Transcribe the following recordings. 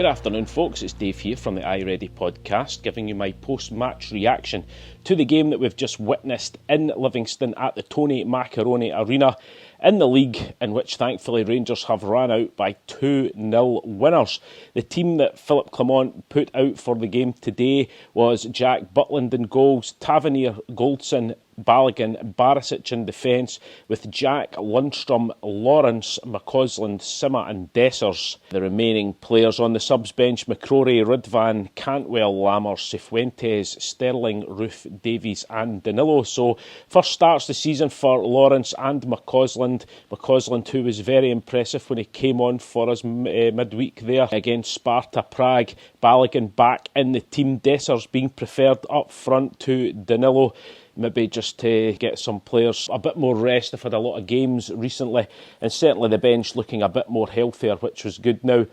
Good afternoon, folks. It's Dave here from the iReady podcast, giving you my post-match reaction to the game that we've just witnessed in Livingston at the Tony Macaroni Arena in the league, in which thankfully Rangers have ran out by 2-0 winners. The team that Philip Clement put out for the game today was Jack Butland in goals, Tavernier, Goldson, Balogun, Barisic in defence, with Jack, Lundstrom, Lawrence, McCausland, Sima and Dessers. The remaining players on the subs bench: McCrory, Ridvan, Cantwell, Lammers, Cifuentes, Sterling, Roof, Davies and Danilo. So first starts the season for Lawrence and McCausland. McCausland, who was very impressive when he came on for us midweek there against Sparta Prague. Balogun back in the team, Dessers being preferred up front to Danilo. Maybe just to get some players a bit more rest. They've had a lot of games recently, and certainly the bench looking a bit more healthier, which was good. Now,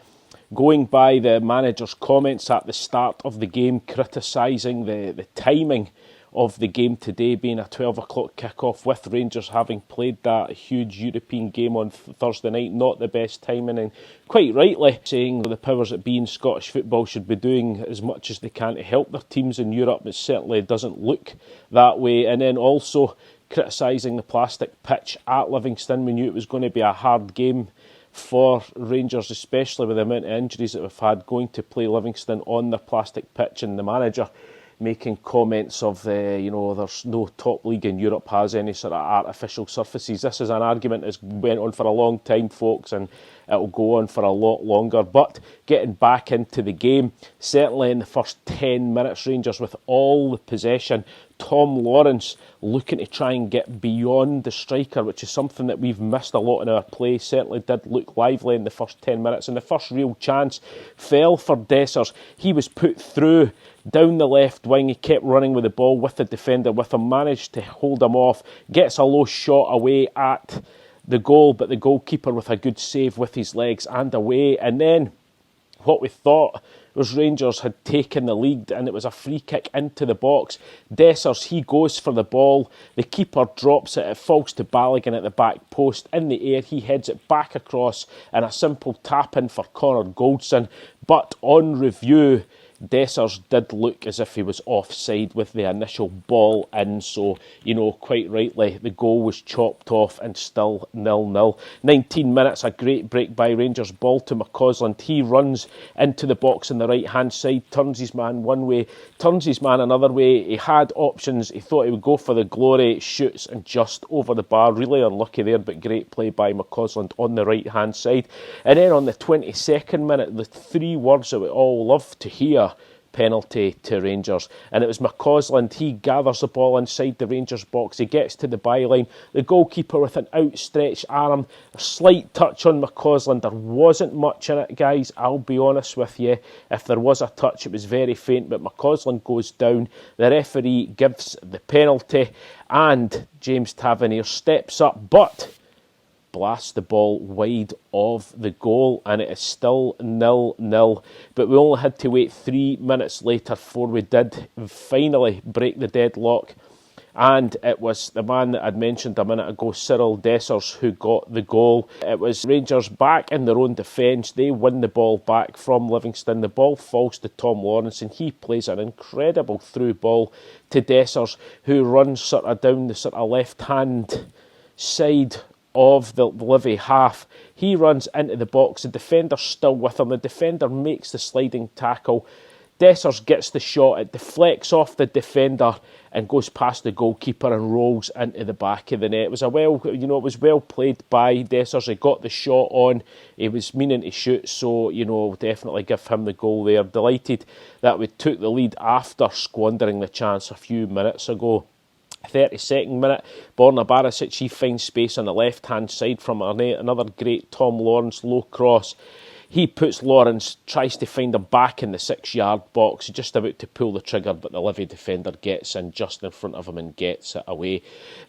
going by the manager's comments at the start of the game, criticising the timing of the game today being a 12 o'clock kick-off, with Rangers having played that huge European game on Thursday night, not the best timing, and quite rightly saying the powers that be in Scottish football should be doing as much as they can to help their teams in Europe. It certainly doesn't look that way. And then also criticising the plastic pitch at Livingston. We knew it was going to be a hard game for Rangers, especially with the amount of injuries that we've had, going to play Livingston on the plastic pitch, and the manager making comments of, there's no top league in Europe has any sort of artificial surfaces. This is an argument that's went on for a long time, folks, and it'll go on for a lot longer. But getting back into the game, certainly in the first 10 minutes, Rangers with all the possession. Tom Lawrence looking to try and get beyond the striker, which is something that we've missed a lot in our play. Certainly did look lively in the first 10 minutes. And the first real chance fell for Dessers. He was put through down the left wing. He kept running with the ball with the defender with him, managed to hold him off, gets a low shot away at the goal, but the goalkeeper with a good save with his legs and away. And then what we thought was Rangers had taken the lead, and it was a free kick into the box. Dessers, he goes for the ball, the keeper drops it, it falls to Balogun at the back post. In the air, he heads it back across, and a simple tap in for Connor Goldson. But on review, Dessers did look as if he was offside with the initial ball in, so, quite rightly, the goal was chopped off and still 0-0. 19 minutes, a great break by Rangers, ball to McCausland. He runs into the box on the right-hand side, turns his man one way, turns his man another way. He had options, he thought he would go for the glory, shoots and just over the bar. Really unlucky there, but great play by McCausland on the right-hand side. And then on the 22nd minute, the three words that we all love to hear: penalty to Rangers. And it was McCausland. He gathers the ball inside the Rangers box. He gets to the byline. The goalkeeper with an outstretched arm. A slight touch on McCausland. There wasn't much in it, guys. I'll be honest with you. If there was a touch, it was very faint. But McCausland goes down. The referee gives the penalty. And James Tavernier steps up. But blasts the ball wide of the goal, and it is still 0-0. But we only had to wait 3 minutes later before we did finally break the deadlock, and it was the man that I'd mentioned a minute ago, Cyril Dessers, who got the goal. It was Rangers back in their own defence. They win the ball back from Livingston. The ball falls to Tom Lawrence, and he plays an incredible through ball to Dessers, who runs sort of down the sort of left-hand side of the Livy half. He runs into the box, the defender's still with him, the defender makes the sliding tackle, Dessers gets the shot, it deflects off the defender and goes past the goalkeeper and rolls into the back of the net. It was it was well played by Dessers. He got the shot on, he was meaning to shoot, so definitely give him the goal there. Delighted that we took the lead after squandering the chance a few minutes ago. 32nd minute, Borna Barisic, he finds space on the left-hand side from another great Tom Lawrence low cross. He puts Lawrence, tries to find him back in the 6-yard box, just about to pull the trigger, but the Livy defender gets in just in front of him and gets it away.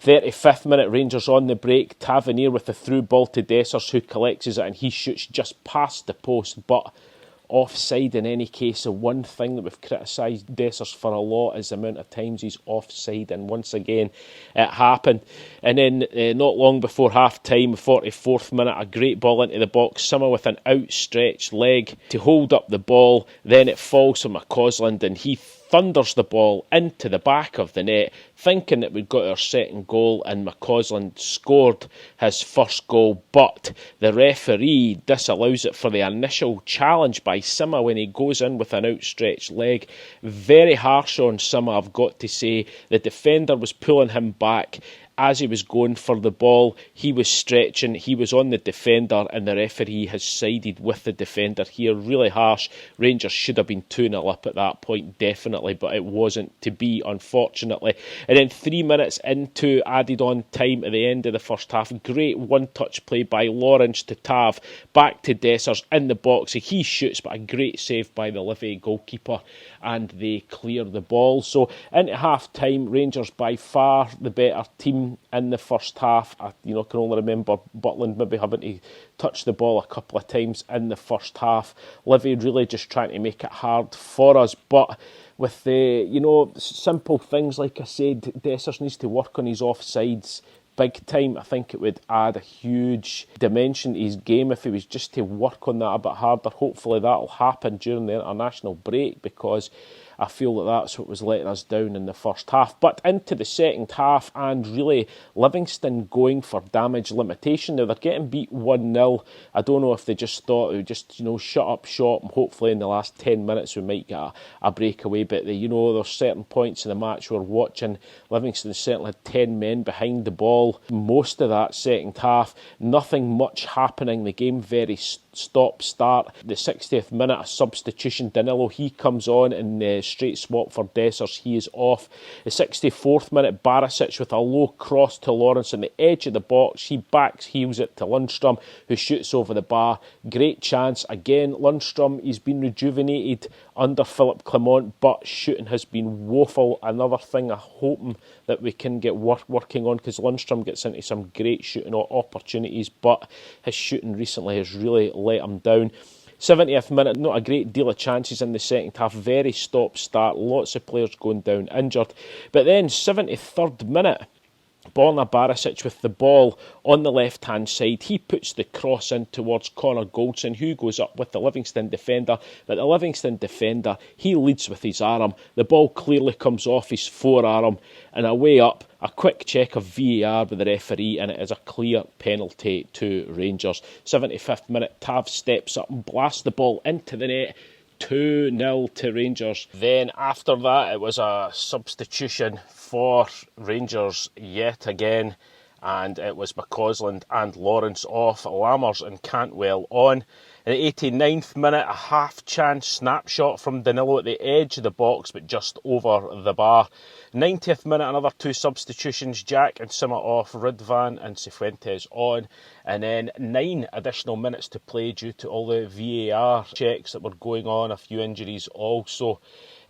35th minute, Rangers on the break. Tavernier with the through ball to Dessers, who collects it and he shoots just past the post, but offside in any case. The one thing that we've criticised Dessers for a lot is the amount of times he's offside, and once again it happened. And then not long before half time, 44th minute, a great ball into the box, Summer with an outstretched leg to hold up the ball, then it falls to McCausland and he thunders the ball into the back of the net, thinking that we'd got our second goal, and McCausland scored his first goal, but the referee disallows it for the initial challenge by Sima when he goes in with an outstretched leg. Very harsh on Sima, I've got to say. The defender was pulling him back. As he was going for the ball, he was stretching, he was on the defender, and the referee has sided with the defender here. Really harsh. Rangers should have been 2-0 up at that point, definitely, but it wasn't to be, unfortunately. And then 3 minutes into added on time at the end of the first half, great one-touch play by Lawrence to Tav, back to Dessers in the box. He shoots, but a great save by the Livy goalkeeper, and they clear the ball. So into half-time, Rangers by far the better team in the first half. I can only remember Butland maybe having to touch the ball a couple of times in the first half. Livy really just trying to make it hard for us, but with the simple things, like I said, Dessers needs to work on his offsides big time. I think it would add a huge dimension to his game if he was just to work on that a bit harder. Hopefully that'll happen during the international break, because I feel that that's what was letting us down in the first half. But into the second half, and really Livingston going for damage limitation. Now they're getting beat 1-0. I don't know if they just thought they would just shut up shop, and hopefully in the last 10 minutes we might get a breakaway. But there's certain points in the match we're watching. Livingston certainly had 10 men behind the ball most of that second half. Nothing much happening. The game very stop-start. The 60th minute, a substitution. Danilo, he comes on and straight swap for Dessers. He is off. The 64th minute, Barisic with a low cross to Lawrence on the edge of the box. He backs heels it to Lundstrom, who shoots over the bar. Great chance. Again, Lundstrom, he's been rejuvenated under Philip Clement, but shooting has been woeful. Another thing I'm hoping that we can get working on, because Lundstrom gets into some great shooting opportunities, but his shooting recently has really let him down. 70th minute, not a great deal of chances in the second half. Very stop-start. Lots of players going down injured. But then 73rd minute, Borna Barisic with the ball on the left-hand side. He puts the cross in towards Connor Goldson, who goes up with the Livingston defender. But the Livingston defender, he leads with his arm. The ball clearly comes off his forearm, and away up, a quick check of VAR with the referee, and it is a clear penalty to Rangers. 75th minute, Tav steps up and blasts the ball into the net. 2-0 to Rangers. Then after that, it was a substitution for Rangers yet again, and it was McCausland and Lawrence off, Lammers and Cantwell on. In the 89th minute, a half-chance snapshot from Danilo at the edge of the box, but just over the bar. 90th minute, another two substitutions, Jack and Sima off, Ridvan and Cifuentes on. And then 9 additional minutes to play due to all the VAR checks that were going on, a few injuries also.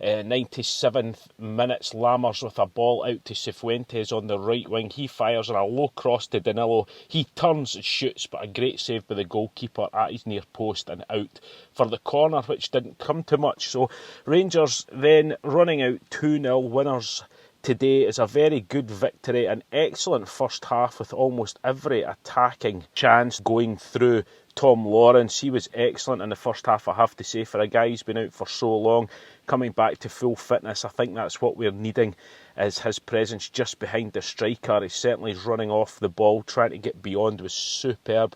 97th minutes, Lammers with a ball out to Cifuentes on the right wing. He fires on a low cross to Danilo. He turns and shoots, but a great save by the goalkeeper at his near post and out for the corner, which didn't come to much. So Rangers then running out 2-0 winners today. Is a very good victory, an excellent first half with almost every attacking chance going through Tom Lawrence. He was excellent in the first half, I have to say, for a guy who's been out for so long. Coming back to full fitness, I think that's what we're needing, is his presence just behind the striker. He certainly is running off the ball, trying to get beyond, was superb.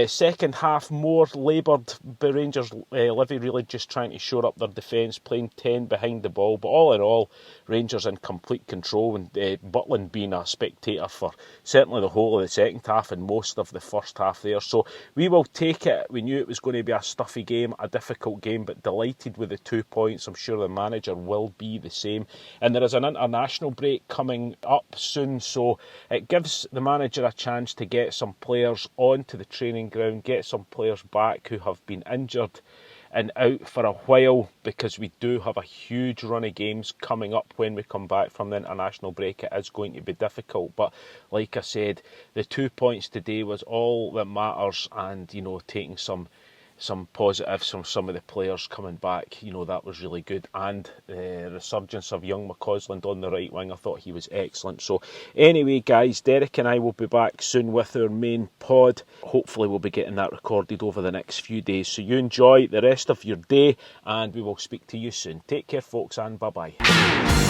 Second half, more laboured by Rangers. Livy really just trying to shore up their defence, playing 10 behind the ball. But all in all, Rangers in complete control, and Butland being a spectator for certainly the whole of the second half and most of the first half there. So we will take it. We knew it was going to be a stuffy game, a difficult game, but delighted with the 2 points. I'm sure the manager will be the same. And there is an international break coming up soon, so it gives the manager a chance to get some players onto the training ground, get some players back who have been injured and out for a while, because we do have a huge run of games coming up when we come back from the international break. It is going to be difficult, but like I said, the 2 points today was all that matters, and taking some some positives from some of the players coming back. You know, that was really good. And the resurgence of young McCausland on the right wing, I thought he was excellent. So anyway, guys, Derek and I will be back soon with our main pod. Hopefully we'll be getting that recorded over the next few days. So you enjoy the rest of your day, and we will speak to you soon. Take care, folks, and bye-bye.